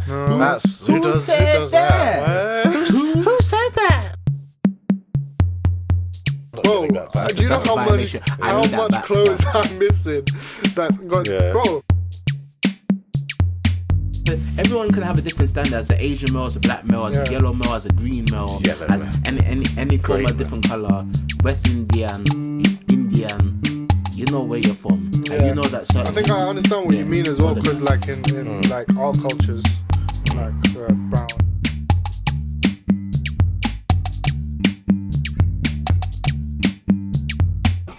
No. That's who does that? Who said that? Bro, do you know how much clothes I'm missing? That's got, bro. Everyone can have a different standard. As an Asian male, as a black male, as a yellow male, as a green male, as any form of different color. West Indian. You know where you're from, and you know that. I think I understand what you mean as well, because like in like our cultures, like brown.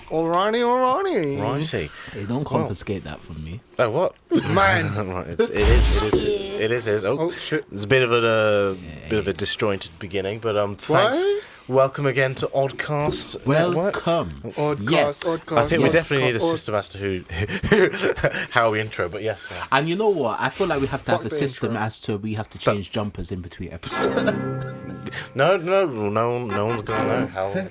Alrighty. Righty. Hey, don't confiscate that from me. Oh, what? It's mine. Right, it is. Oh shit! It's a bit of a disjointed beginning, but thanks. Why? Welcome again to Oddcast. Welcome. Oddcast. I think we definitely need a system as to who how we intro, but yes. And you know what? I feel like we have to have a system intro. as to we have to change jumpers in between episodes. No one's gonna know how.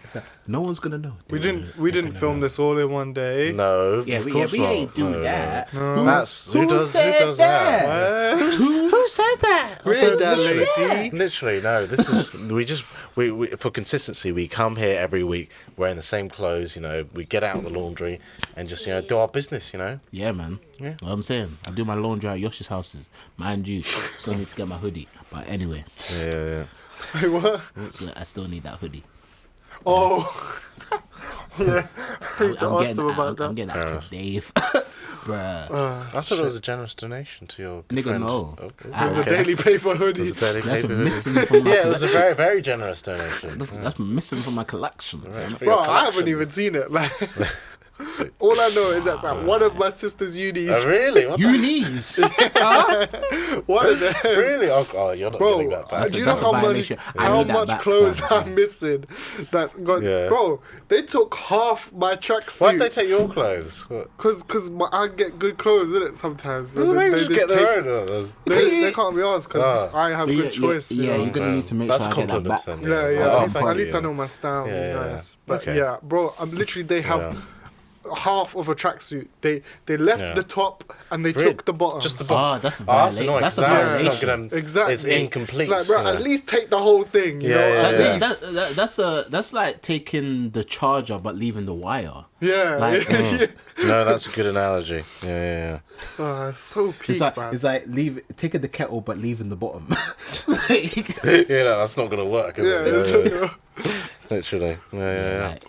No one's gonna know. We didn't film this all in one day. No, Yeah, of we course not. ain't do that. No. That's who does that? Who said that? We're that lazy. Literally, no. This is we for consistency. We come here every week wearing the same clothes. You know, we get out the laundry and just do our business. You know. Yeah, man. Yeah. What I'm saying, I do my laundry at Yosh's houses. Mind you, still need to get my hoodie. But anyway, Yeah. Wait, what? so I still need that hoodie. Oh. Yeah. I need to ask them about I'm that. getting that to Dave. Bruh. I thought it was a generous donation to your Nigga, friend. no. Oh, It was a daily paper hoodie. It was a daily That's paper missing hoodie. from my Yeah, it was a very, very generous donation. That's missing from my collection. Right, for Bro, your I haven't collection. even seen it. Like, all I know is that's at one of my sister's unis. Oh, really? What the- Unis. One of them. Really? Oh, you're not getting Bro, that back. do you know That's a how much violation. I need that back, clothes fam. I'm missing? That's got. Yeah. Bro, they took half my Why'd they tracksuit. take your clothes? What? Cause I get good clothes in it sometimes. So Well, they they just get their take- own. They can't be asked because Oh. I have good choice. you Yeah, know? you're gonna need to make That's sure I get that back. compliments then. Yeah, Oh, at thank least you. I know my style. Yeah, yeah, Nice. But okay. yeah, bro, I'm literally they have half of a tracksuit. They left the top and they Really? took the bottom. Just the Oh, bottom. that's a That's violation. annoying. That's a 'cause that is violation. not gonna, Exactly. It's incomplete. It's like, bro, yeah. at least take the whole thing. You Yeah, know, yeah, at yeah. least. That's like taking the charger but leaving the wire. Yeah. Like, No, that's a good analogy. Yeah. Oh, it's so peak, It's like man. taking the kettle but leaving the bottom. No, that's not gonna work, is Yeah, it? it's Literally. Yeah. Like,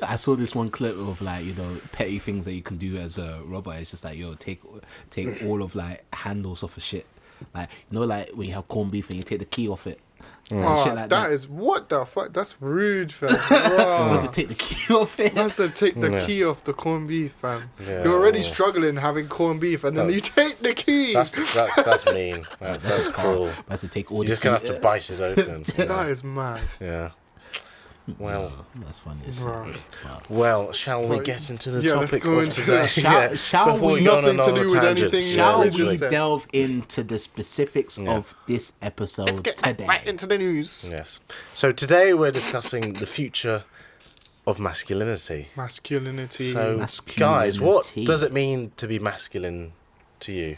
I saw this one clip of like petty things that you can do as a robot. It's just like take all of like handles off of shit. Like like when you have corned beef and you take the key off it. And Oh, shit like that that. is what the fuck? That's rude, fam. Was Wow. it take the key off it? That's to take the Yeah. key off the corned beef, fam. Yeah, You're already yeah. struggling having corned beef, and then That's- you take the key. That's mean. That's cruel. That's to take all You're the just gonna have to bite it open. That is mad. Yeah. Well, That's funny. As shit. Bro. well, shall we Right. get into the Yeah, let's topic go of into today? that. Shall Before we- go on Nothing to another do with tangent. anything Shall we we just said. delve into the specifics of this episode Let's get today? right into the news. Yes. So today we're discussing the future of masculinity. Masculinity. So, guys, what Masculinity. does it mean to be masculine to you?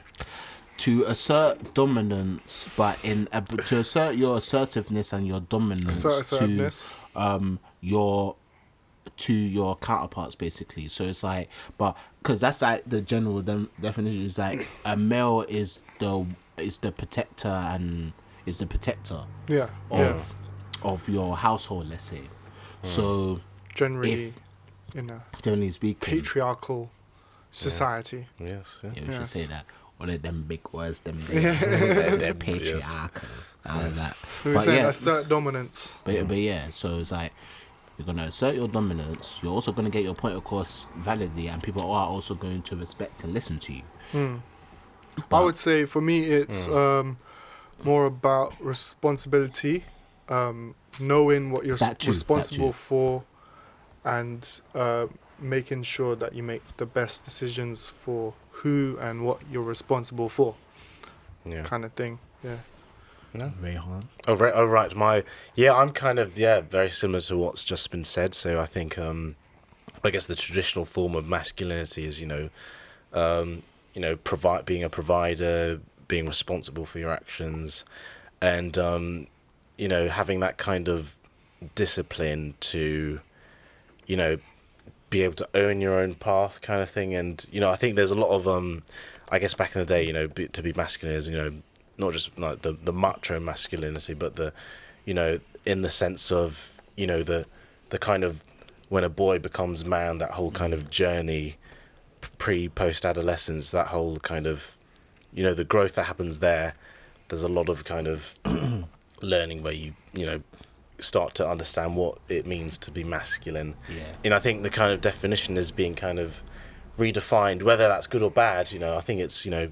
To assert dominance, but to assert your assertiveness and your dominance Assertiveness. to your counterparts, basically. So it's like, but because that's like the general definition is like a male is the protector and is the protector Yeah. of your household, let's say. So Generally, in a generally speaking, patriarchal society. Yes. Yeah. yeah, we should Yes. say that. All of them big words, them Them, patriarchal, all of that. We were But saying yeah, assert dominance. but yeah, so it's like you're gonna assert your dominance. You're also gonna get your point across validly, and people are also going to respect and listen to you. I would say for me, it's more about responsibility, knowing what you're That too, responsible that too. for, and making sure that you make the best decisions for who and what you're responsible for, Yeah. kind of thing. Yeah. Raihan. Oh right. I'm kind of very similar to what's just been said. So I think I guess the traditional form of masculinity is being a provider, being responsible for your actions, and you know, having that kind of discipline to, you know, be able to own your own path, kind of thing. And you know, I think there's a lot of I guess back in the day, you know, to be masculine is, you know, not just like the macho masculinity, but the, you know, in the sense of, you know, the kind of when a boy becomes man, that whole kind of journey, post adolescence, that whole kind of, you know, the growth that happens there. There's a lot of kind of learning where you know, start to understand what it means to be masculine. Yeah. And I think the kind of definition is being kind of redefined, whether that's good or bad. You know, I think it's, you know,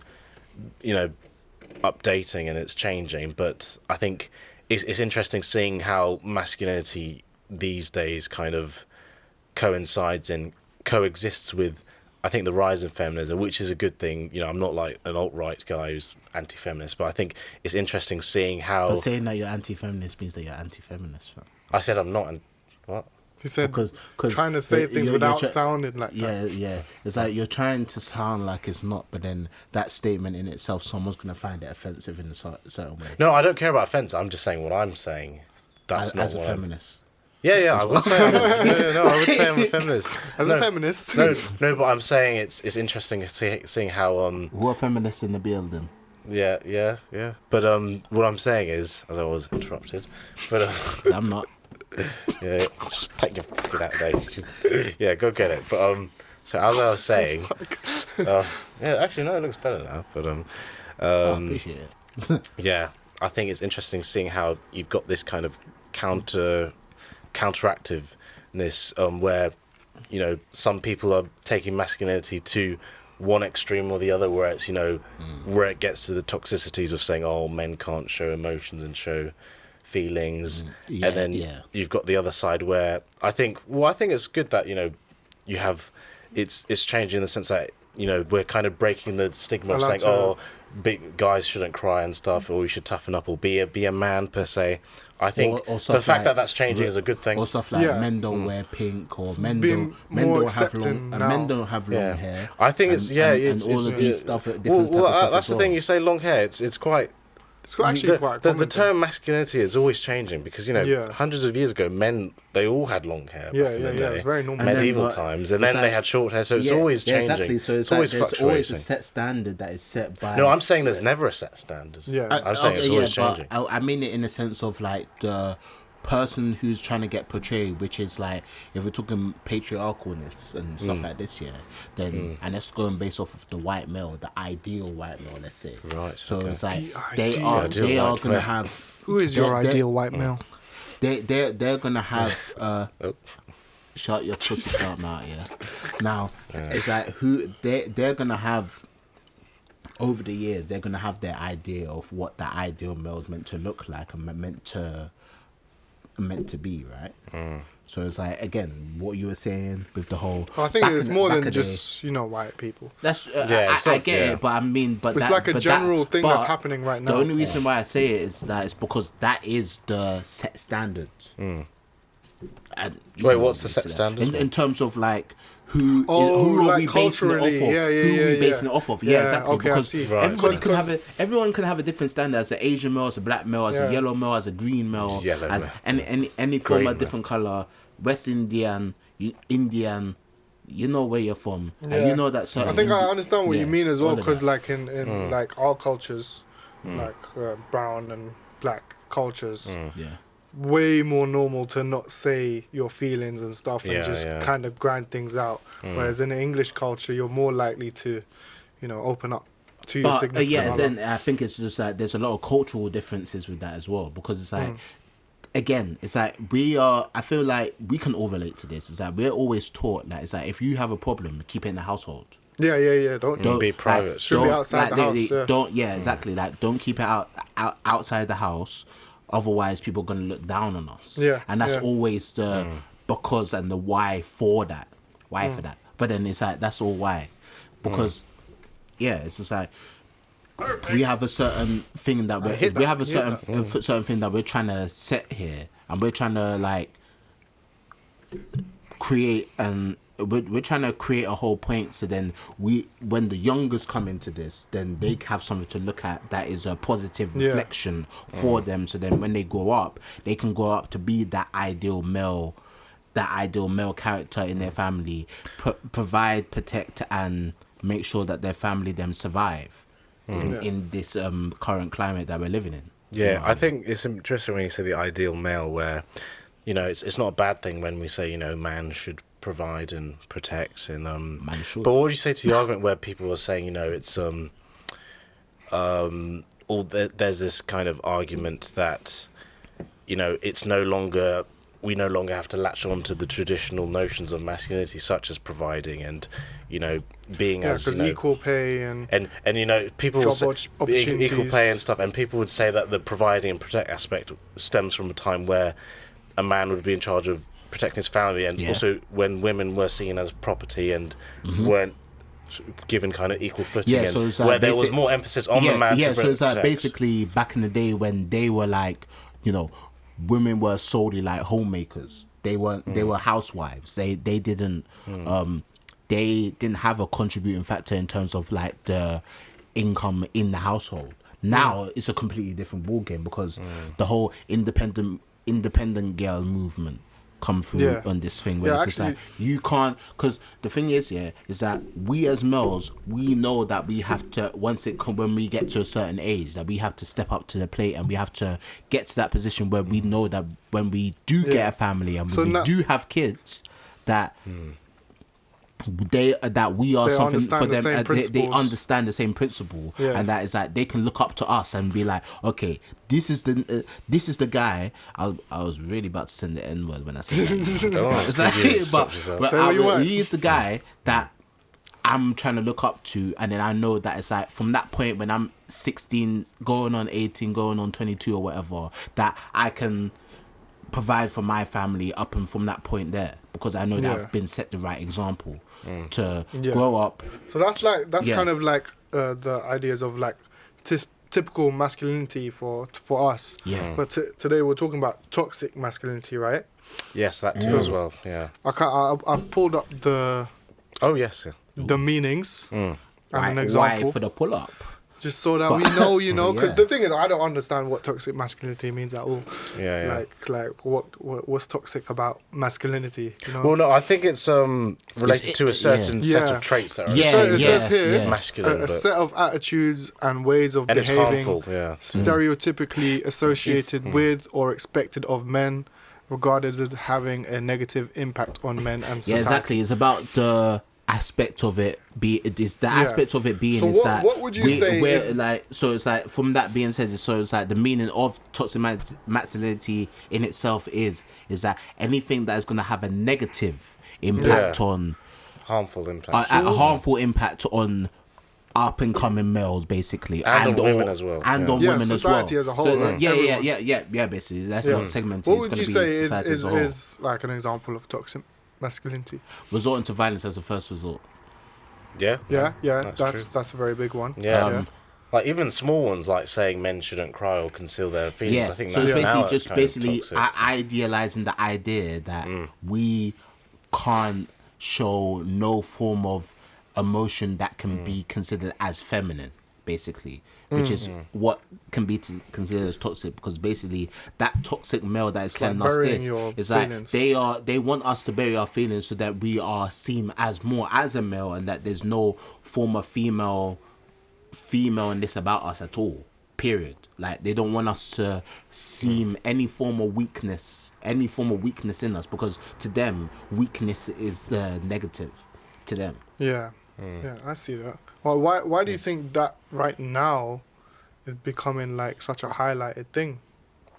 updating and it's changing. But I think it's interesting seeing how masculinity these days kind of coincides and coexists with, I think, the rise of feminism, which is a good thing. You know, I'm not like an alt-right guy who's anti-feminist, but I think it's interesting seeing how... But saying that you're anti-feminist means that you're anti-feminist, fam. I said I'm not. What? He said, Cause trying to say things without sounding like that. Yeah. It's like you're trying to sound like it's not, but then that statement in itself, someone's going to find it offensive in a certain way. No, I don't care about offence. I'm just saying what I'm saying. That's not as a what feminist. Yeah, I would say I would say I'm a feminist. As a feminist. No, but I'm saying it's interesting seeing how Who are feminists in the building? Yeah. But what I'm saying is, as I was interrupted, but I'm not. Yeah, just take your fucking out there. Yeah, go get it. But so as I was saying, yeah, actually no, it looks better now. But I appreciate it. Yeah, I think it's interesting seeing how you've got this kind of counteractiveness, where, you know, some people are taking masculinity to one extreme or the other, where it's, you know, where it gets to the toxicities of saying, oh, men can't show emotions and show feelings, and then you've got the other side where I think it's good that, you know, you have it's changing in the sense that, you know, we're kind of breaking the stigma of saying, oh, big guys shouldn't cry and stuff, or we should toughen up, or be a man per se. I think or the fact that that's changing is a good thing. Or stuff like men don't wear pink, or men don't have long hair. I think it's and all of these stuff. That's the thing. You say long hair. It's quite. It's actually quite common. The term masculinity is always changing because, you know, hundreds of years ago, men, they all had long hair. Yeah. It's very normal. Medieval times, and then they had short hair, so it's always changing. Exactly. So it's always fluctuating. There's always a set standard that is set by. No, I'm saying there's never a set standard. Yeah, I'm saying it's always changing. But I mean it in the sense of like the person who's trying to get portrayed, which is like, if we're talking patriarchalness and stuff like this, then and that's going based off of the white male, the ideal white male, let's say. Right. So it's like they are gonna have. Who is your ideal white male? They're gonna have. Shut your pussy down out, Now it's like they're gonna have. Over the years, they're gonna have their idea of what the ideal male is meant to look like and meant to be, right? So it's like, again, what you were saying with the whole. I think it's more than just, you know, white people. That's I get it, but I mean, but it's like a general thing that's happening right now. The only reason why I say it is that it's because that is the set standard. And, wait, what's the set standard? In terms of like. Who are we basing it off of? Who are we basing it off of? Yeah, exactly. Okay, because everyone can have a different standard, as an Asian male, as a black male, as a yellow male, as a green male, as any form of different color, West Indian, Indian. You know where you're from, and you know that. I think I understand what you mean as well, because like in like our cultures, like brown and black cultures, way more normal to not say your feelings and stuff and just kind of grind things out. Whereas in the English culture, you're more likely to, you know, open up to your significant other. Then I think it's just like there's a lot of cultural differences with that as well, because it's like, again, it's like I feel like we can all relate to this. It's like we're always taught that it's like, if you have a problem, keep it in the household. Yeah. Don't be private. Should be outside the house. Exactly. Like, don't keep it outside the house. Otherwise, people are going to look down on us. Yeah. And that's always the because and the why for that. Why for that. But then it's like, that's all why. Because, it's just like, we have a certain thing that we have a certain thing that we're trying to set here. And we're trying to, like, create and we're trying to create a whole point, so then when the youngest come into this, then they have something to look at that is a positive reflection for them, so then when they grow up, they can grow up to be that ideal male character in their family, provide, protect, and make sure that their family them survive in this current climate that we're living in. Yeah, I think it's interesting when you say the ideal male, where, you know, it's not a bad thing when we say, you know, man should provide and protect, and Man should. but what would you say to the argument where people are saying, you know, it's there's this kind of argument that, you know, it's we no longer have to latch on to the traditional notions of masculinity, such as providing and, you know, being as, you know, equal pay and you know, people will say opportunities, equal pay and stuff, and people would say that the providing and protect aspect stems from a time where a man would be in charge of protecting his family, and also when women were seen as property and weren't given kind of equal footing, and so it's like where there was more emphasis on the man. So it's like basically back in the day when they were like, you know, women were solely like homemakers. They weren't. They were housewives. They didn't. They didn't have a contributing factor in terms of like the income in the household. Now it's a completely different ballgame because the whole independent girl movement come through on this thing where it's just like you can't, because the thing is is that we as males, we know that we have to, when we get to a certain age, that we have to step up to the plate, and we have to get to that position where we know that when we do get a family and when we do have kids, that we are something for them. They understand the same principle, and that is that they can look up to us and be like, okay, this is the guy. I was really about to send the N word when I said that. He's the guy that I'm trying to look up to, and then I know that it's like from that point when I'm 16, going on 18, going on 22 or whatever, that I can provide for my family up and from that point there, because I know that I've been set the right example to grow up. So that's kind of like the ideas of like typical masculinity for us. Yeah. But today we're talking about toxic masculinity, right? Yes, that too as well. Yeah. I pulled up the meanings and an example. Why for the pull up? Just so that we know, because the thing is, I don't understand what toxic masculinity means at all. Like what's toxic about masculinity? You know? Well, no, I think it's related to a certain set of traits that are it says here masculine, a set of attitudes and ways of behaving, stereotypically associated with or expected of men, regarded as having a negative impact on men and society. Yeah, exactly. It's about the aspect of it aspect of it being so what would you say is like, so it's like, from that being said, so it's like the meaning of toxic masculinity in itself is that anything that is going to have a negative impact on harmful impact on up and coming males, basically, and on women as well, and on women as well, society as a whole. So, basically that's not segmented. What would you say is like an example of toxic masculinity? Resorting to violence as a first resort. That's a very big one. Like even small ones, like saying men shouldn't cry or conceal their feelings. I think so. That's It's basically idealizing the idea that we can't show no form of emotion that can be considered as feminine, basically, which is what can be considered as toxic, because basically that toxic male that is telling us this is like they want us to bury our feelings so that we are seen as more as a male, and that there's no form of femaleness about us at all, period. Like, they don't want us to seem any form of weakness in us, because to them weakness is the negative to them. Yeah, I see that. Well, why do you think that right now is becoming like such a highlighted thing,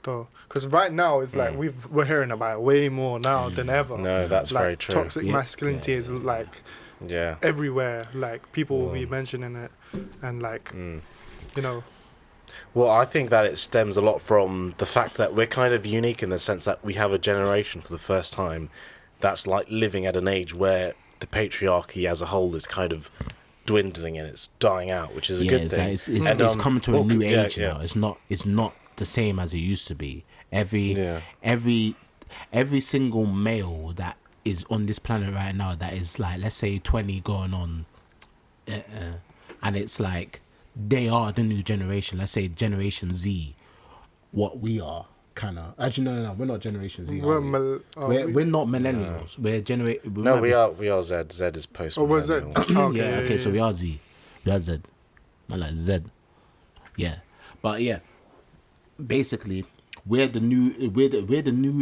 though? Because right now it's like we're hearing about it way more now than ever. No, that's like, very true. Toxic masculinity is like everywhere. Like, people will be mentioning it, and like you know. Well, I think that it stems a lot from the fact that we're kind of unique in the sense that we have a generation for the first time that's like living at an age where the patriarchy as a whole is kind of dwindling and it's dying out, which is a good thing. It's coming to a new age now. It's not the same as it used to be. Every single male that is on this planet right now that is like, let's say 20 going on, and it's like they are the new generation, let's say Generation Z, what we are kind of. Actually, no, we're not Generation Z. We're not millennials. No. We are Z. Z is post. Oh, we're Z. Okay, so we are Z. We are Z. I like Z. Yeah, but yeah, basically we're the new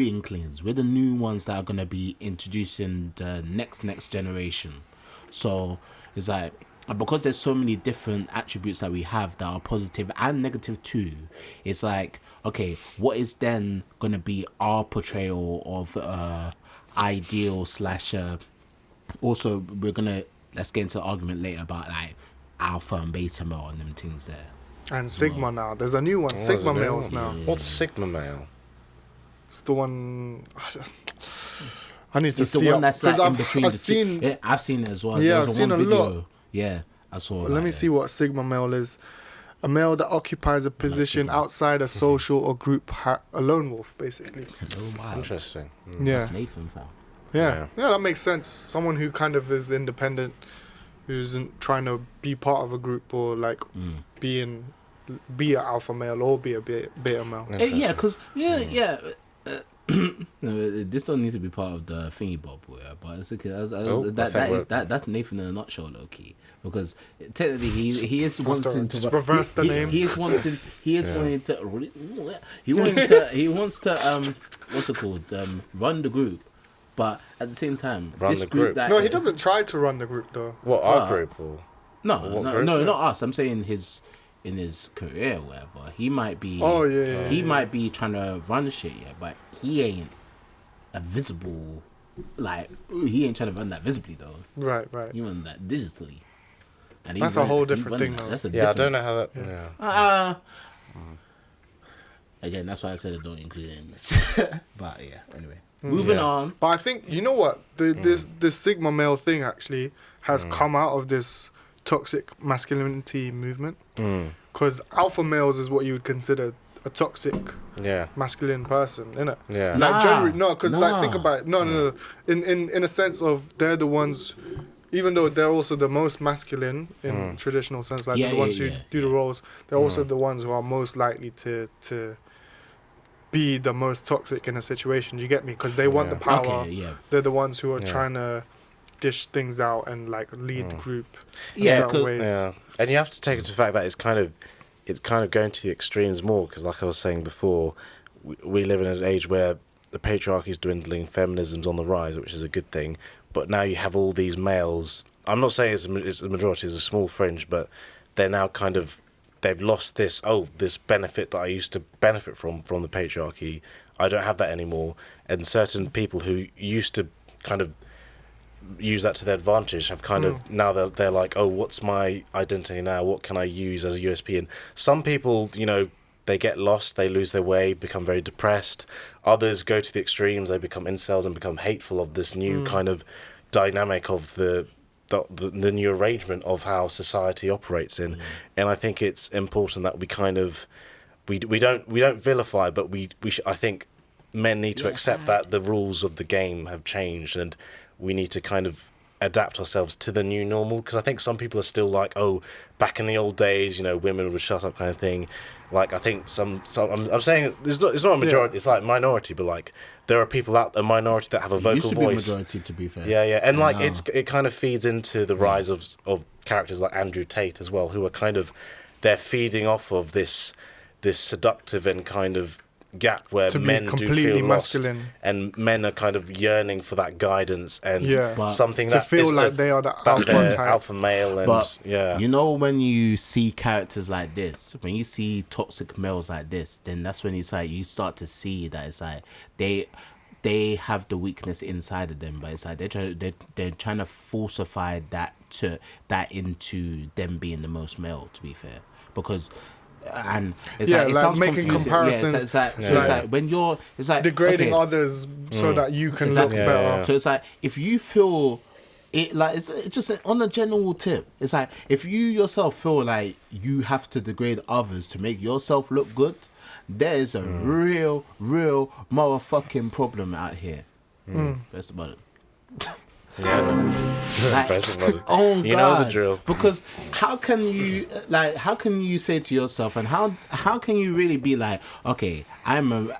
inklings. We're the new ones that are gonna be introducing the next generation. So it's like, because there's so many different attributes that we have that are positive and negative too, it's like, okay, what is then gonna be our portrayal of ideal / also let's get into the argument later about like alpha and beta male and them things there. And Sigma now. There's a new one. Sigma males now. What's Sigma male? It's the one. I need to it's see the one it, that's like in between. I've seen it as well. Yeah, I've seen a lot. Yeah, I saw. Let me see what Sigma male is. A male that occupies a position outside a social or group, a lone wolf, basically. Oh, wow. Interesting. Yeah. That's Nathan, fam. Yeah, that makes sense. Someone who kind of is independent, who isn't trying to be part of a group or like be an alpha male or be a beta male. Yeah, because this don't need to be part of the thingy bob, but it's okay. That's Nathan in a nutshell, low key. Because technically he is wanting to reverse the name. He wants to what's it called? Run the group. But at the same time, this group. No, he doesn't try to run the group though. What, our group or? No, not us. I'm saying in his career or whatever. He might be. Oh yeah. He might be trying to run shit, but he ain't a visible. Like he ain't trying to run that visibly though. Right. He run that digitally. And that's a whole different thing though. I don't know how that. Yeah. Again, that's why I said I don't include it in this. But yeah. Anyway. Moving on. But I think, you know what, this Sigma male thing actually has come out of this toxic masculinity movement. Because alpha males is what you would consider a toxic masculine person, innit? Yeah. Like generally, because like think about it. No. In a sense of they're the ones, even though they're also the most masculine in traditional sense, like the ones who do the roles, they're also the ones who are most likely to be the most toxic in a situation. You get me? Because they want the power. Okay, they're the ones who are trying to dish things out and like lead the group in certain ways. Yeah, and you have to take into the fact that it's kind of going to the extremes more. Because like I was saying before, we live in an age where the patriarchy is dwindling, feminism's on the rise, which is a good thing. But now you have all these males. I'm not saying it's the majority, it's a small fringe, but they're now kind of. They've lost this benefit that I used to benefit from the patriarchy. I don't have that anymore. And certain people who used to kind of use that to their advantage have kind of, now they're like, oh, what's my identity now? What can I use as a USP? And some people, they get lost, they lose their way, become very depressed. Others go to the extremes, they become incels and become hateful of this new kind of dynamic of the new arrangement of how society operates in. And I think it's important that we kind of we don't vilify, but I think men need to accept that the rules of the game have changed and we need to kind of adapt ourselves to the new normal. Because I think some people are still like, oh, back in the old days, women would shut up kind of thing. Like I think some I'm saying it's not a majority, it's like minority, but like there are people a minority that have a vocal voice. Used to be a majority, to be fair. Yeah, and like it kind of feeds into the rise of characters like Andrew Tate as well, who are kind of they're feeding off of this seductive and kind of gap where men do feel masculine lost, and men are kind of yearning for that guidance and something to that feel is like they are the alpha male. And but when you see characters like this, when you see toxic males like this, then that's when it's like you start to see that it's like they have the weakness inside of them, but it's like they're trying to falsify that into them being the most male, to be fair, because. And it's it sounds making confusing. comparisons. It's like when you're, it's like degrading others so that you can look better. Yeah. So it's like if you feel it, like it's just on a general tip. It's like if you yourself feel like you have to degrade others to make yourself look good, there is a real motherfucking problem out here. That's about it. Yeah, no. Like, Impressive, brother. oh You God! know the drill. Because how can you say to yourself, and how can you really be like, okay, I am a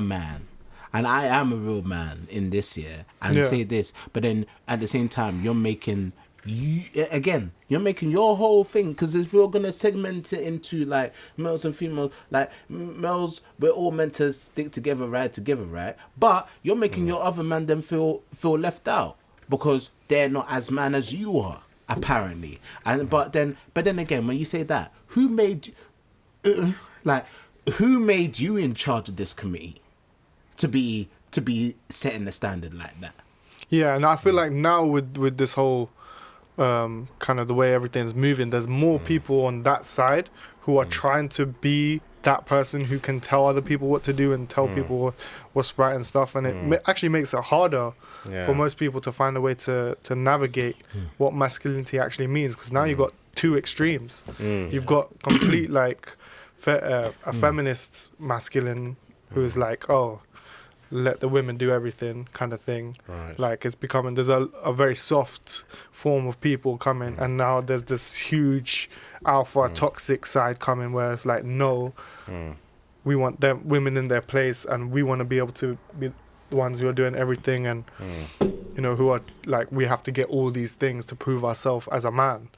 man, and I am a real man in this year, and say this, but then at the same time you're making your whole thing, because if we're gonna segment it into like males and females, like males, we're all meant to stick together, right? But you're making your other man them feel left out because they're not as man as you are, apparently. And but then again, when you say that, who made you in charge of this committee to be setting the standard like that? Yeah, and I feel like now with this whole kind of the way everything's moving, there's more people on that side who are trying to be that person who can tell other people what to do and tell people what's right and stuff, and it actually makes it harder for most people to find a way to navigate what masculinity actually means, because now you've got two extremes. You've got complete like a feminist masculine who's like, oh, let the women do everything kind of thing. Right. Like it's becoming, there's a very soft form of people coming, and now there's this huge alpha toxic side coming where it's like, no, we want them women in their place, and we want to be able to be the ones who are doing everything, and you know, who are like, we have to get all these things to prove ourselves as a man.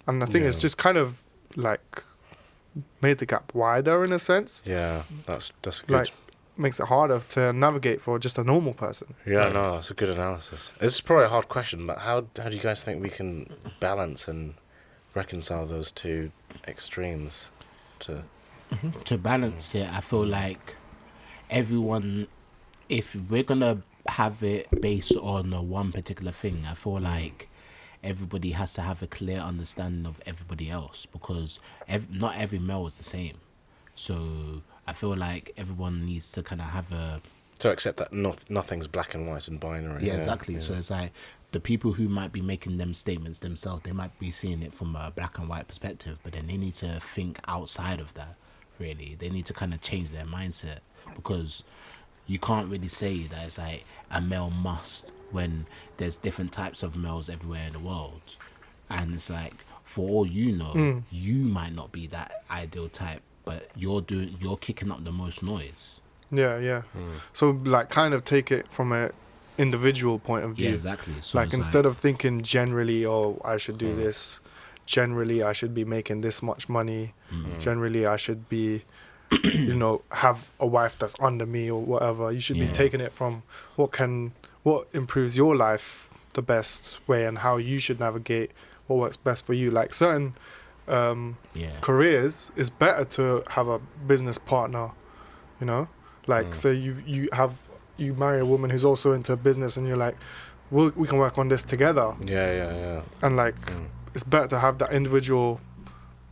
And I think it's just kind of like made the gap wider in a sense. Yeah, that's good. Like makes it harder to navigate for just a normal person. Yeah, no, that's a good analysis. It's probably a hard question, but how do you guys think we can balance and reconcile those two extremes to balance it? I feel like everyone, if we're gonna have it based on one particular thing, I feel like everybody has to have a clear understanding of everybody else, because not every male is the same. So I feel like everyone needs to kind of have to accept that nothing's black and white and binary. Yeah, exactly. Yeah. So it's like the people who might be making them statements themselves, they might be seeing it from a black and white perspective, but then they need to think outside of that, really. They need to kind of change their mindset, because you can't really say that it's like a male must when there's different types of males everywhere in the world. And it's like, for all you know, you might not be that ideal type, but you're kicking up the most noise. Yeah. So like kind of take it from a individual point of view. Yeah, exactly. So like instead of thinking generally, oh, I should do this, generally I should be making this much money, generally I should be you know, have a wife that's under me or whatever. You should be taking it from what improves your life the best way, and how you should navigate what works best for you. Like certain careers, it's better to have a business partner, you know, like say you marry a woman who's also into business, and you're like, we can work on this together. Yeah. And like it's better to have that individual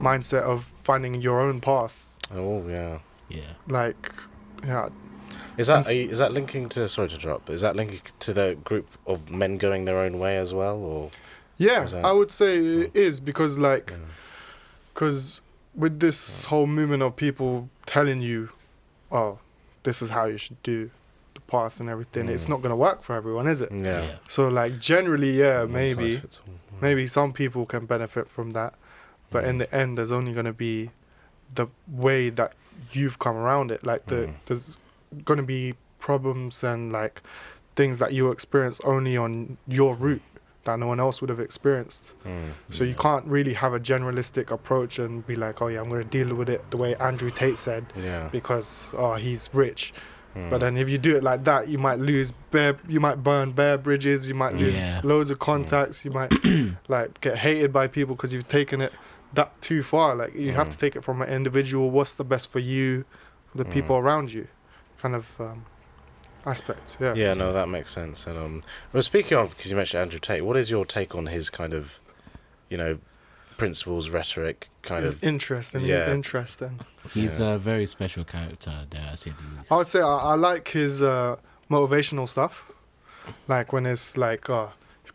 mindset of finding your own path. Oh yeah. Like is that linking to, sorry to interrupt, but is that linking to the group of men going their own way as well, or? Yeah, I would say it is, because like, because with this whole movement of people telling you, oh, this is how you should do the path and everything, it's not going to work for everyone, is it? Yeah. So like generally, maybe some people can benefit from that, but in the end, there's only going to be the way that you've come around it. Like there's going to be problems and like things that you experience only on your route that no one else would have experienced. So you can't really have a generalistic approach and be like, oh yeah, I'm going to deal with it the way Andrew Tate said, because he's rich. But then if you do it like that, you might burn bare bridges, you might lose loads of contacts, you might like get hated by people because you've taken it that too far. Like you have to take it from an individual, what's the best for you, for the people around you, kind of aspect. Yeah, no, that makes sense. And well, speaking of, because you mentioned Andrew Tate, what is your take on his kind of, you know, principles, rhetoric, He's interesting. He's interesting. He's a very special character there, I say the least. I would say I like his motivational stuff, like when it's like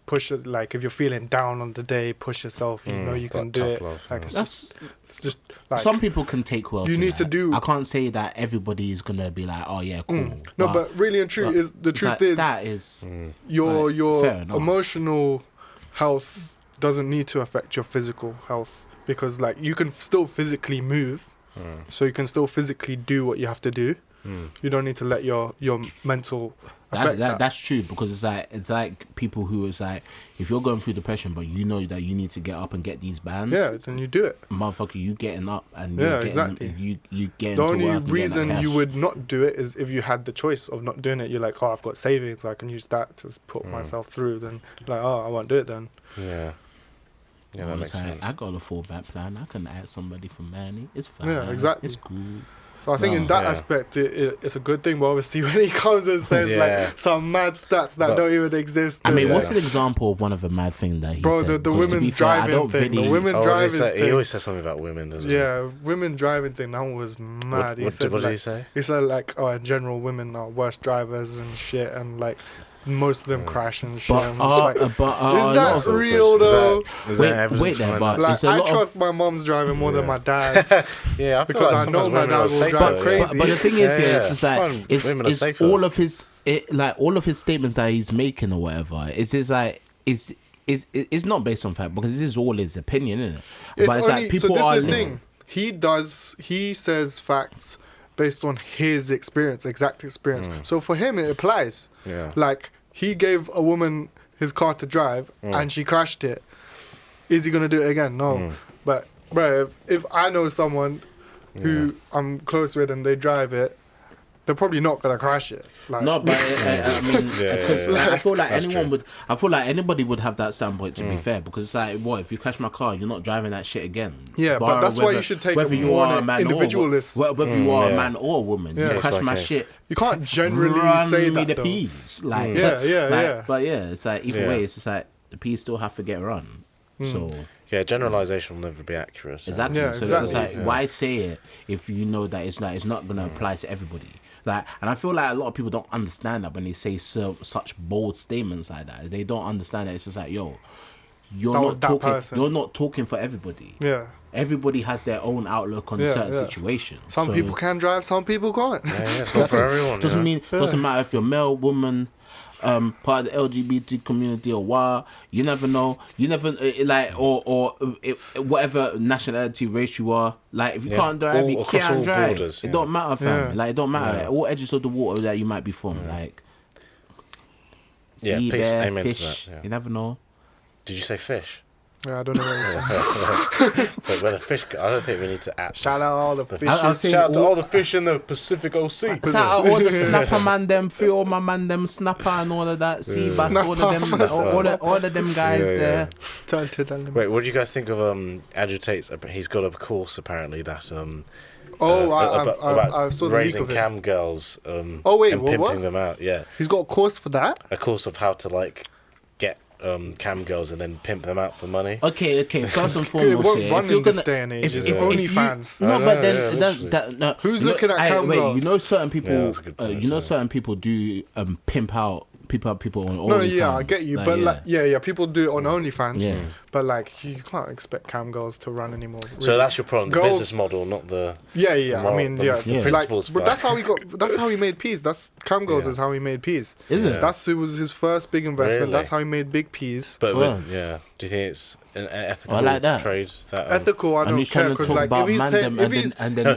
push it. Like if you're feeling down on the day, push yourself. You know you can do it. Love, like it's That's just like some people can take well. you to need to that. do. I can't say that everybody is gonna be like, oh yeah, cool. No, but really and truly, is the truth like, is that is your fair enough. emotional health doesn't need to affect your physical health, because like you can still physically move, so you can still physically do what you have to do. You don't need to let your mental affect that. That's true, because it's like people who is like, if you're going through depression but you know that you need to get up and get these bands, then you do it. motherfucker, you getting up and exactly. you getting The to only work and reason getting that you cash. would not do it is if you had the choice of not doing it. You're like, oh, I've got savings, I can use that to put myself through. Then like, oh, I won't do it then. Yeah, that makes sense. I got a fallback plan. I can add somebody for money. It's fine. Yeah, exactly. It's cool. So I think in that aspect, it's a good thing. But obviously, when he comes and says like some mad stats that don't even exist. I mean, what's an example of one of the mad things that he said? The women's driving thing. The women driving thing. He always says something about women, doesn't he? Yeah, women driving thing. That one was mad. What did he say? He said like, oh, in general, women are worse drivers and shit, and like most of them crash and shit. Is that real though? Wait there, but like, I trust my mom's driving more than my dad's. Yeah, because I know my dad will drive crazy. But the thing is, it's just like it's all of his all of his statements that he's making or whatever. It's not based on fact, because this is all his opinion, isn't it? But it's like people are listening. He says facts based on his exact experience. So for him, it applies. Yeah. Like, he gave a woman his car to drive and she crashed it. Is he going to do it again? No. But, bro, if I know someone who I'm close with and they drive it, they're probably not going to crash it. Like, no, but I mean, because I feel like I feel like anybody would have that standpoint, to be fair, because it's like, what, if you crash my car, you're not driving that shit again. Yeah, but that's why you should take whether you are a man individualist. Whether you are a man or a woman, you crash my shit. You can't generally say that, the though. peas. Like, yeah. But yeah, it's like, either way, it's just like, the peas still have to get run. So... Yeah, generalization will never be accurate. So. Exactly. Yeah, so it's just like, why say it if you know that it's not going to apply to everybody? Like, and I feel like a lot of people don't understand that when they say such bold statements like that. They don't understand that it's just like, yo, you're not talking for everybody. Yeah. Everybody has their own outlook on certain situations. Some people can drive, some people can't. Yeah, it's not for everyone. Doesn't matter if you're male, woman, part of the LGBT community or what. You never know. You never or whatever nationality, race you are. Like, if you can't drive, you can't drive. Borders, it don't matter, fam. Yeah. Like, it don't matter. All edges of the water that you might be from. Like, sea, bear, fish. You never know. Did you say fish? Yeah, I don't know what you said. But where the fish go, I don't think we need to add. Shout out all the fishes. Shout out to all the fish in the Pacific Ocean. Shout out all the snapper man them, all my man them snapper and all of that. Sea bass, all of them guys there. Wait, what do you guys think of agitates? He's got a course apparently that I saw the raising leak of cam girls. And pimping what? them out. Yeah, he's got a course for that. A course of how to like get cam girls and then pimp them out for money. Okay. First and foremost, if you're gonna stay in age, if OnlyFans. No, but then who's looking at cam girls? You know, certain people. Certain people do pimp out people on OnlyFans. No, yeah, I get you, like, but people do it on OnlyFans. Yeah. But like, you can't expect cam girls to run anymore. Really. So that's your problem, the business model, not the. Yeah. Moral, I mean, the principles. But that's how we got. That's how he made peas. That's cam girls is how he made peas. Is it? It was his first big investment. Really? That's how he made big peas. But yeah, do you think it's an ethical trade? Ethical, I don't care, because like if he's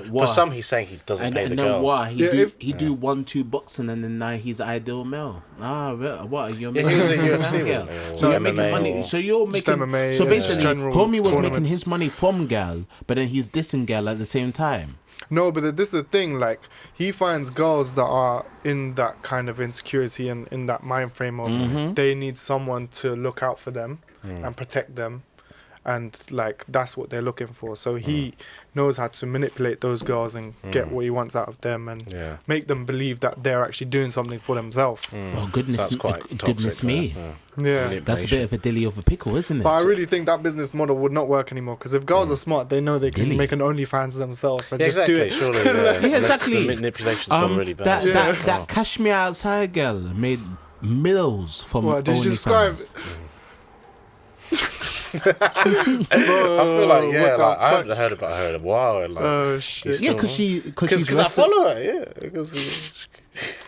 for some he's saying he doesn't pay the girl. What he do 1-2 boxing and then now he's ideal male. What are you making? He was in UFC. So you're making money. So you're making MMA. So basically, homie was tournaments. making his money from gal, but then he's dissing gal at the same time. No, but this is the thing. Like, he finds girls that are in that kind of insecurity and in that mind frame of they need someone to look out for them and protect them, and like that's what they're looking for. So he knows how to manipulate those girls and get what he wants out of them and make them believe that they're actually doing something for themselves. Well, goodness me. Yeah, that's a bit of a dilly of a pickle, isn't it? But I really think that business model would not work anymore, because if girls are smart, they know they can make an OnlyFans themselves and just do it. Surely, exactly. The manipulation's gone really bad. That Cash Me Outside girl made millions from What, did you describe? I feel like I haven't heard about her in a while. And, like, oh shit! Yeah, because I follow her. Yeah, because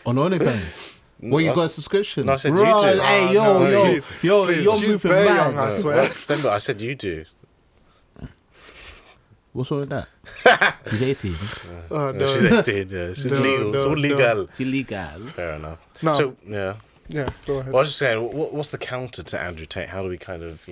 on OnlyFans. Well, you got a subscription. No, I said right. you do. Hey, please, you're she's moving very mad. young, I swear. Sembu, I said you do. What's wrong with that? He's 18. Oh no! She's 18. Yeah, she's No, legal. It's no, all legal. It's illegal. Fair enough. No. So yeah. Yeah, go ahead. Well, I was just saying, what's the counter to Andrew Tate? How do we kind of,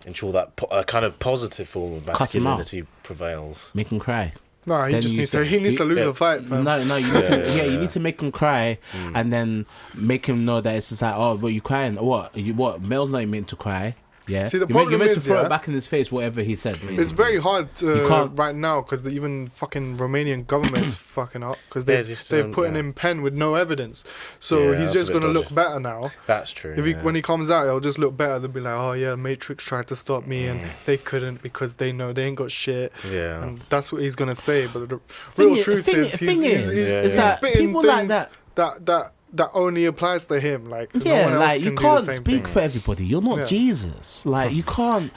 ensure that a kind of positive form of masculinity prevails? Make him cry. No, he needs to lose a fight, fam. No, you need to make him cry and then make him know that it's just like, oh, but you crying? What? Mel's not meant to cry. Yeah. See, the you're problem meant is, to throw it back in his face, whatever he said. Basically. It's very hard can't- right now because even fucking Romanian government's fucking up because they've put him in pen with no evidence. So he's just gonna look better now. That's true. When he comes out, he'll just look better. They'll be like, oh yeah, Matrix tried to stop me and they couldn't because they know they ain't got shit. Yeah. And that's what he's gonna say. But the real truth is he's spitting people things like that only applies to him. Like no one else like can you do can't the same speak thing. for everybody. You're not Jesus. Like you can't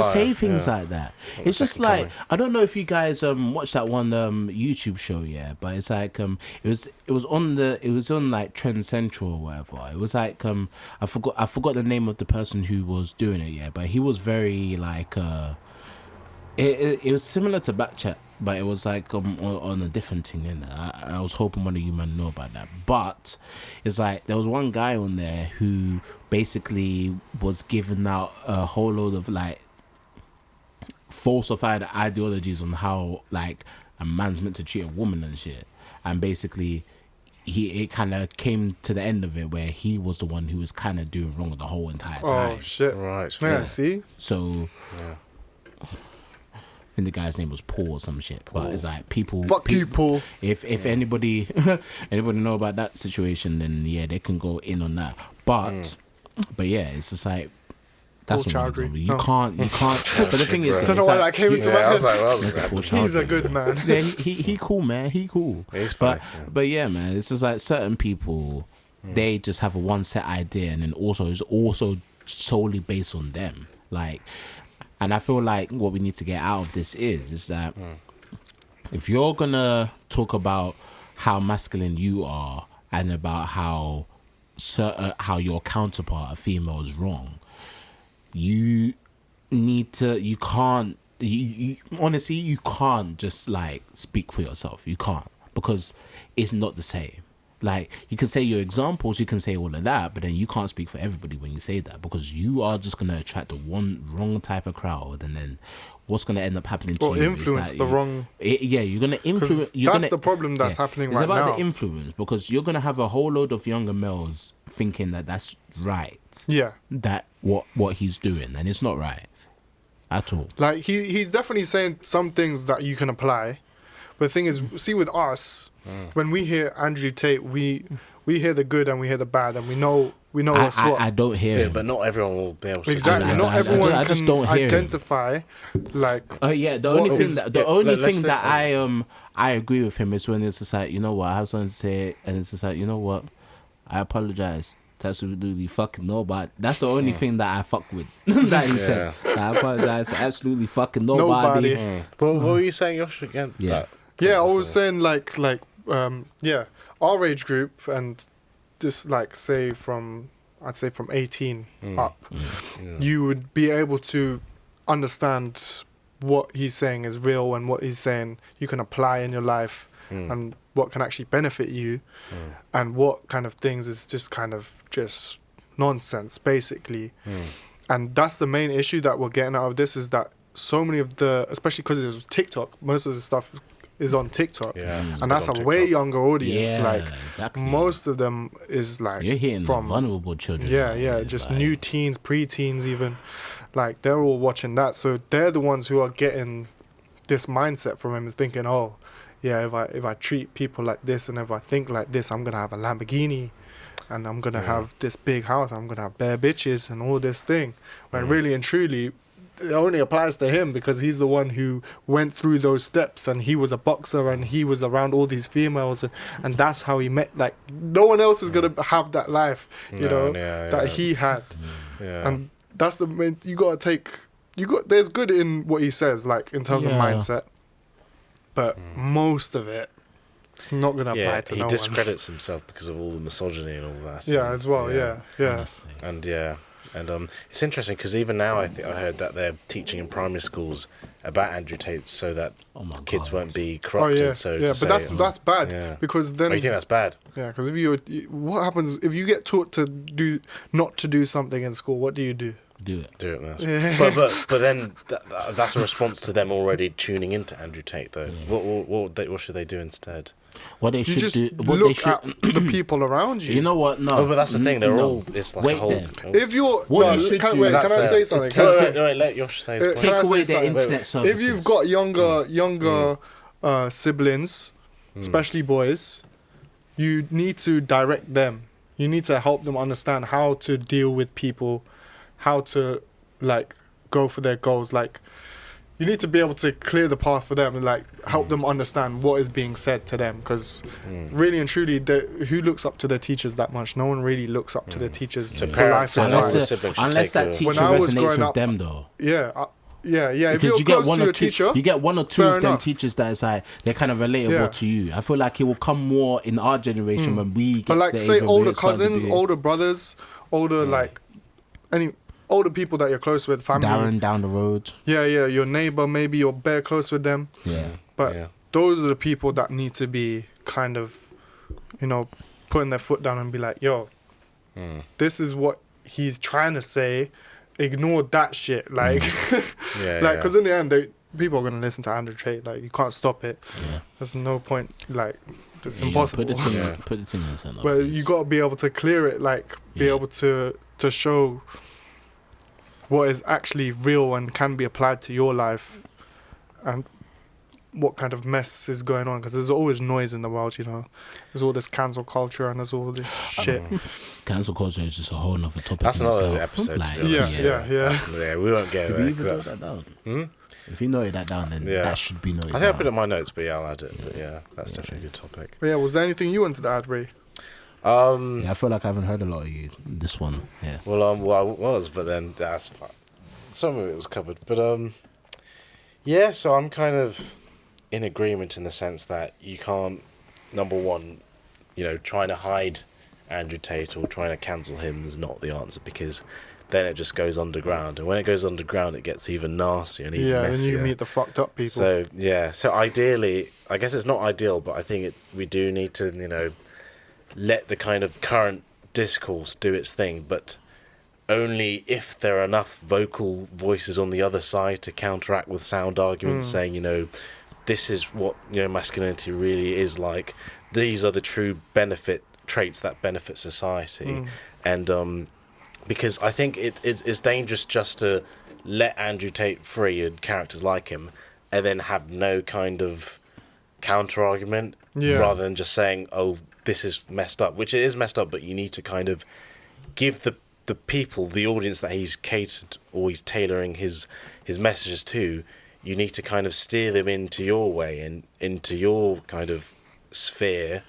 say things like that. It's just like I don't know if you guys watched that one YouTube show, but it's like it was on like Trend Central or whatever. It was like I forgot the name of the person who was doing it, but he was very like it was similar to Backchat. But it was like on a different thing in there. I was hoping one of you might know about that. But it's like there was one guy on there who basically was giving out a whole load of like falsified ideologies on how like a man's meant to treat a woman and shit. And basically it kind of came to the end of it where he was the one who was kind of doing wrong the whole entire time. Oh shit! Right. Yeah. See. So. Yeah. I think the guy's name was Paul or some shit. Paul. But it's like people. Fuck you, Paul. If anybody know about that situation, then yeah, they can go in on that. But yeah, it's just like that's what you can't. But the thing is, I don't know why that came into my head. I was like, well, he's a good man. Yeah, he cool, man. He cool. He's fine. But yeah, man, it's just like certain people, they just have a one set idea, and then it's also solely based on them, like. And I feel like what we need to get out of this is that if you're gonna talk about how masculine you are and about how your counterpart, a female, is wrong, you honestly, you can't just like speak for yourself. You can't, because it's not the same. Like, you can say your examples, you can say all of that, but then you can't speak for everybody when you say that, because you are just going to attract the one wrong type of crowd, and then what's going to end up happening to you influence is that the wrong... you're going to influence... That's the problem that's happening right now. It's about the influence, because you're going to have a whole load of younger males thinking that that's right. Yeah. That what he's doing, and it's not right at all. Like, he's definitely saying some things that you can apply, but the thing is, see, with us... When we hear Andrew Tate, we hear the good and we hear the bad, and we know what's what. I don't hear him. But not everyone will be able to. Exactly, not everyone can identify. Like, the only thing that I agree with him is when it's just like, you know what, I have something to say, and it's just like, you know what, I apologize. That's absolutely fucking nobody. That's the only thing that I fuck with. That he said. I apologize to absolutely fucking nobody. But what were you saying, Yosh, again? Yeah. I was saying like our age group, and just like I'd say from 18 up, you would be able to understand what he's saying is real and what he's saying you can apply in your life, and what can actually benefit you, and what kind of things is just nonsense, basically. And that's the main issue that we're getting out of this, is that so many of especially because it was TikTok, most of the stuff is on TikTok, and that's a way younger audience. Exactly. Most of them is like you're hitting from vulnerable children. Just new teens, pre-teens, even. Like, they're all watching that, so they're the ones who are getting this mindset from him, thinking, oh, yeah, if I treat people like this and if I think like this, I'm gonna have a Lamborghini, and I'm gonna have this big house, I'm gonna have bare bitches and all this thing. When really and truly, it only applies to him because he's the one who went through those steps, and he was a boxer and he was around all these females, and that's how he met. Like, no one else is gonna have that life, that he had. And that's the main. There's good in what he says, like in terms of mindset, but most of it, it's not gonna apply to no one. He discredits himself because of all the misogyny and all that. Yeah, as well. Yeah. Honestly. And it's interesting because even now I heard that they're teaching in primary schools about Andrew Tate so that kids won't be corrupted. But that's bad because then. Oh, you think that's bad? Yeah, because what happens if you get taught not to do something in school? What do you do? Do it, man. Yeah. But then that's a response to them already tuning into Andrew Tate, though. Yeah. What should they do instead? What they should do? What look they should at the people around you. You know what? No. Oh, but that's the thing. They're all. It's like a whole. If you're, can I say something? Wait, let Yosh say. Take away their internet services. If you've got younger siblings, especially boys, you need to direct them. You need to help them understand how to deal with people, how to like go for their goals. Like, you need to be able to clear the path for them and like help them understand what is being said to them. Because really and truly, who looks up to their teachers that much? No one really looks up to their teachers. So unless that teacher resonates with them, though. Yeah. Because you get one or two. You get one or two of them teachers that is like they're kind of relatable to you. I feel like it will come more in our generation when we get. But like, to the say age older cousins, older brothers, older like any older people that you're close with, family. Darren down the road. Yeah, your neighbor, maybe you're bare close with them. Yeah. But those are the people that need to be kind of, putting their foot down and be like, yo, this is what he's trying to say. Ignore that shit. Like, because in the end, people are going to listen to Andrew Tate. Like, you can't stop it. Yeah. There's no point. Like, it's impossible. Put the thing in the center. But you got to be able to clear it. Like, be able to show what is actually real and can be applied to your life, and what kind of mess is going on, because there's always noise in the world, there's all this cancel culture and there's all this shit. Cancel culture is just a whole nother topic. That's another episode. Like, yeah, we won't get there. That down? If you noted that down, then that should be noted. I think I put it in my notes, but I'll add it. But that's definitely a good topic. But was there anything you wanted to add, Ray? I feel like I haven't heard a lot of you this one. Yeah. Well, I was, but then some of it was covered. But so I'm kind of in agreement in the sense that you can't, number one, trying to hide Andrew Tate or trying to cancel him is not the answer, because then it just goes underground, and when it goes underground, it gets even nastier and even messier. And you meet the fucked up people. So ideally, I guess it's not ideal, but I think we do need to, let the kind of current discourse do its thing, but only if there are enough vocal voices on the other side to counteract with sound arguments saying, this is what masculinity really is like. These are the true traits that benefit society, and because I think it's dangerous just to let Andrew Tate free and characters like him, and then have no kind of counter argument, rather than just saying, oh, this is messed up, which it is messed up, but you need to kind of give the people, the audience that he's catered or he's tailoring his messages to, you need to kind of steer them into your way and into your kind of sphere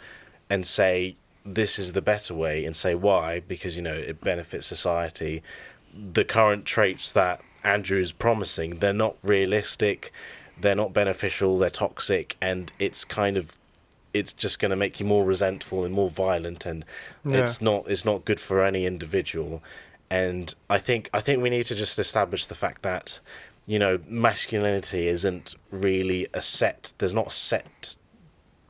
and say, this is the better way, and say why, because, it benefits society. The current traits that Andrew is promising, they're not realistic, they're not beneficial, they're toxic, and it's just going to make you more resentful and more violent, and it's not good for any individual. And I think we need to just establish the fact that masculinity isn't really there's not a set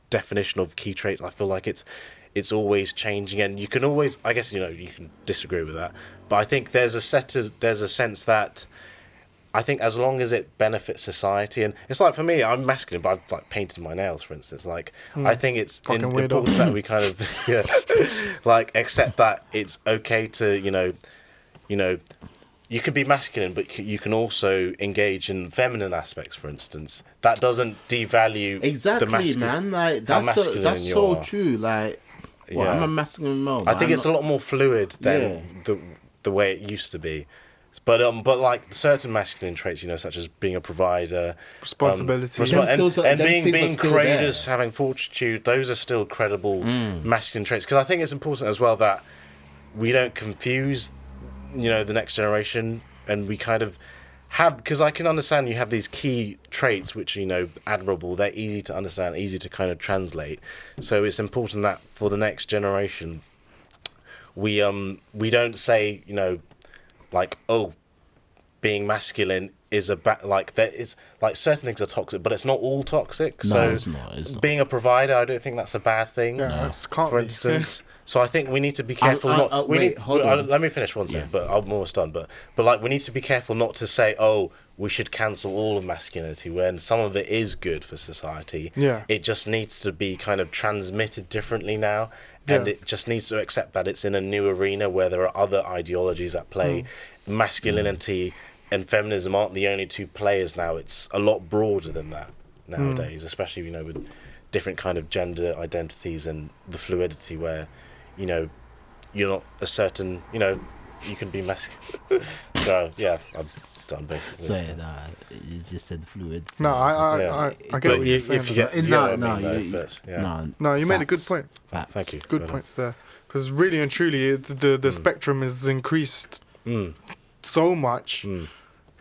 definition of key traits. I feel like it's always changing, and you can always, I guess, you can disagree with that, but I think there's a sense that I think as long as it benefits society, and it's like, for me, I'm masculine, but I've like painted my nails, for instance. Like, I think it's important that we kind of like accept that it's okay to you can be masculine, but you can also engage in feminine aspects, for instance. That doesn't devalue the man. Like, that's so true. Like, I'm a masculine male. I think it's a lot more fluid than the way it used to be. But like certain masculine traits, such as being a provider, responsibility, and being courageous, having fortitude, those are still credible masculine traits. Because I think it's important as well that we don't confuse the next generation, and we kind of have, because I can understand you have these key traits which admirable. They're easy to understand, easy to kind of translate. So it's important that for the next generation, we don't say like, oh, being masculine is there is like certain things are toxic, but it's not all toxic. No, So it's not. being a provider, I don't think that's a bad thing. Yeah, For instance. So I think we need to be careful let me finish one second, but I'm almost done. But like, we need to be careful not to say, oh, we should cancel all of masculinity when some of it is good for society. Yeah. It just needs to be kind of transmitted differently now. And it just needs to accept that it's in a new arena where there are other ideologies at play. Masculinity and feminism aren't the only two players now. It's a lot broader than that nowadays, especially with different kind of gender identities and the fluidity where you're not a certain you can be masculine. So yeah, I'm done basically. So you just said fluid. No, I get what you're saying. No, you made a good point. Thank you. Good points there, because really and truly the spectrum is increased so much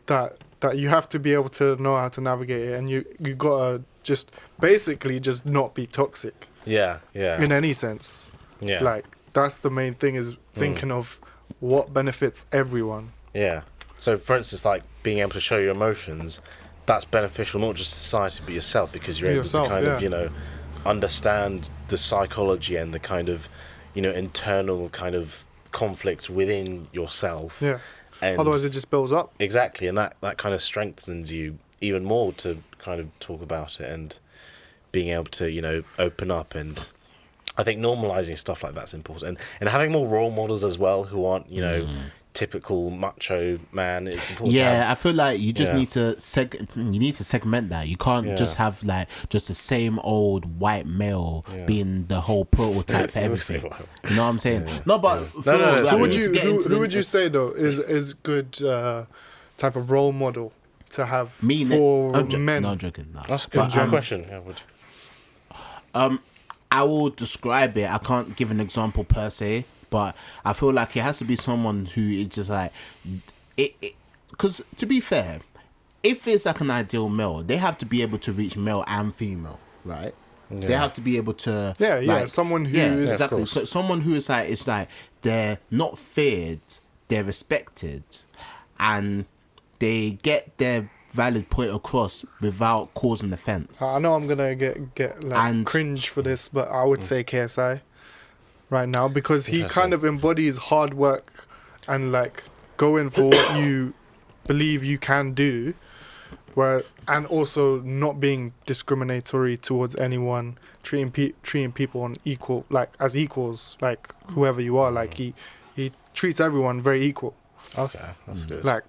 that you have to be able to know how to navigate it, and you gotta just basically just not be toxic. Yeah. In any sense. Yeah. Like, that's the main thing, is thinking of what benefits everyone. Yeah. So, for instance, like being able to show your emotions, that's beneficial not just to society but yourself, because you're able to kind of understand the psychology and the kind of internal kind of conflict within yourself. Yeah. And otherwise, it just builds up. Exactly, and that kind of strengthens you even more to kind of talk about it and being able to open up. And I think normalizing stuff like that's important, and having more role models as well who aren't typical macho man is important. Yeah, I feel like you just need to segment that. You can't just have like just the same old white male being the whole prototype for everything. You know what I'm saying? Yeah. No, but who would you say though is good type of role model to have for men? No, I'm joking. No. That's a good question. I will describe it. I can't give an example per se, but I feel like it has to be someone who is just like it. Because to be fair, if it's like an ideal male, they have to be able to reach male and female, right? Yeah. They have to be able to someone who is exactly. So someone who is like, it's like they're not feared, they're respected, and they get their valid point across without causing offense. I know I'm gonna get like cringe for this, but I would say KSI right now, because he kind of embodies hard work and like going for what you believe you can do, and also not being discriminatory towards anyone, treating people on equal, like as equals, like whoever you are, like he treats everyone very equal. Okay, that's good. Like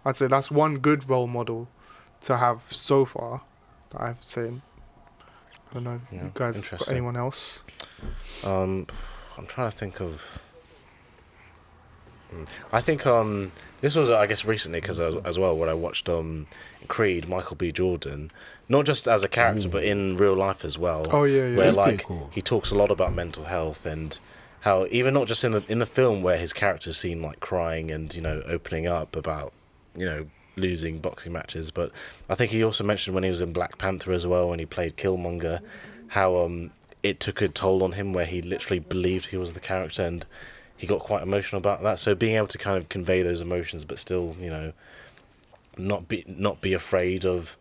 I'd say that's one good role model to have so far that I've seen. I don't know if you guys got anyone else. I'm trying to think of. I think this was, I guess, recently, because as well when I watched Creed, Michael B. Jordan, not just as a character but in real life as well. Oh yeah. Where like he talks a lot about mental health and how even not just in the film where his character's seen like crying and opening up about losing boxing matches, but I think he also mentioned when he was in Black Panther as well, when he played Killmonger, how it took a toll on him where he literally believed he was the character and he got quite emotional about that. So being able to kind of convey those emotions but still not be afraid of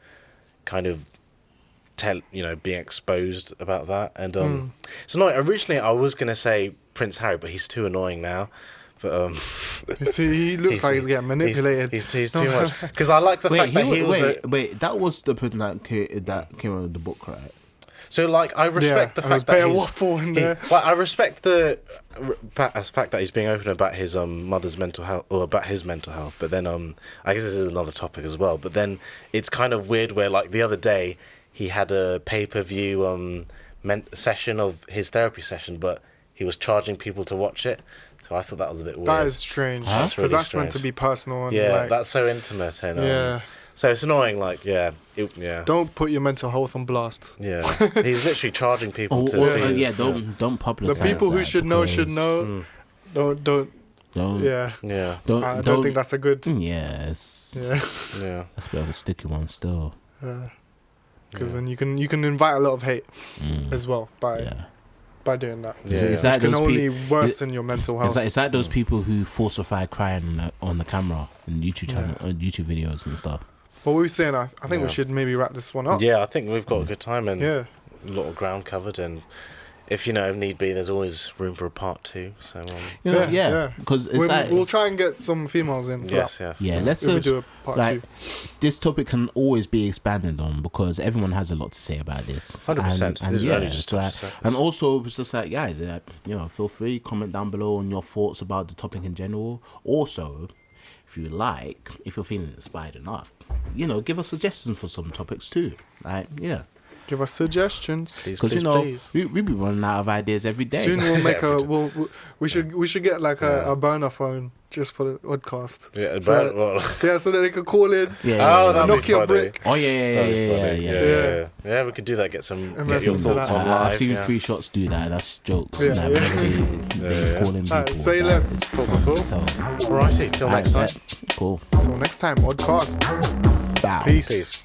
kind of being exposed about that. And so no, originally I was gonna say Prince Harry, but he's too annoying now. But you see, he looks like he's getting manipulated. He's too much. Because I like the fact that he was. Wait, that was the person that came out of the book, right? So like, I respect the fact that he's. Waffle in there. I respect the fact that he's being open about his mother's mental health, or about his mental health. But then I guess this is another topic as well. But then it's kind of weird where like the other day he had a pay-per-view session of his therapy session, but he was charging people to watch it. So I thought that was a bit weird. That is strange. Because that's meant to be personal. And that's so intimate. And, so it's annoying, like, Don't put your mental health on blast. Yeah. He's literally charging people to see. Don't publicize. The people who should know should know. Don't Yeah. I don't think that's a good. Yes. Yeah. That's a bit of a sticky one still. Because then you can invite a lot of hate as well by doing that. It's Which can only worsen your mental health. It's like those people who falsify crying on the camera in YouTube channel, YouTube videos and stuff. What were we saying? I think we should maybe wrap this one up. Yeah, I think we've got a good time and a lot of ground covered, and if need be, there's always room for a part 2. So because we'll try and get some females in. Yes. Yeah, let's do a part 2. This topic can always be expanded on because everyone has a lot to say about this. 100%. And also it's just like, guys, feel free, comment down below on your thoughts about the topic in general. Also, if you're feeling inspired enough, give us suggestions for some topics too. Give us suggestions. Because we be running out of ideas every day. Soon we'll make we should get like a burner phone just for the Oddcast. Yeah, so that they could call in. That'd be Nokia funny. brick. Oh yeah. Yeah, we could do that. Get your thoughts that. on live. I've seen 3 shots do that. That's jokes. Yeah. They call in people. Say less. Cool. So, Alrighty, till next time. Cool. Till next time, Oddcast. Bow. Peace.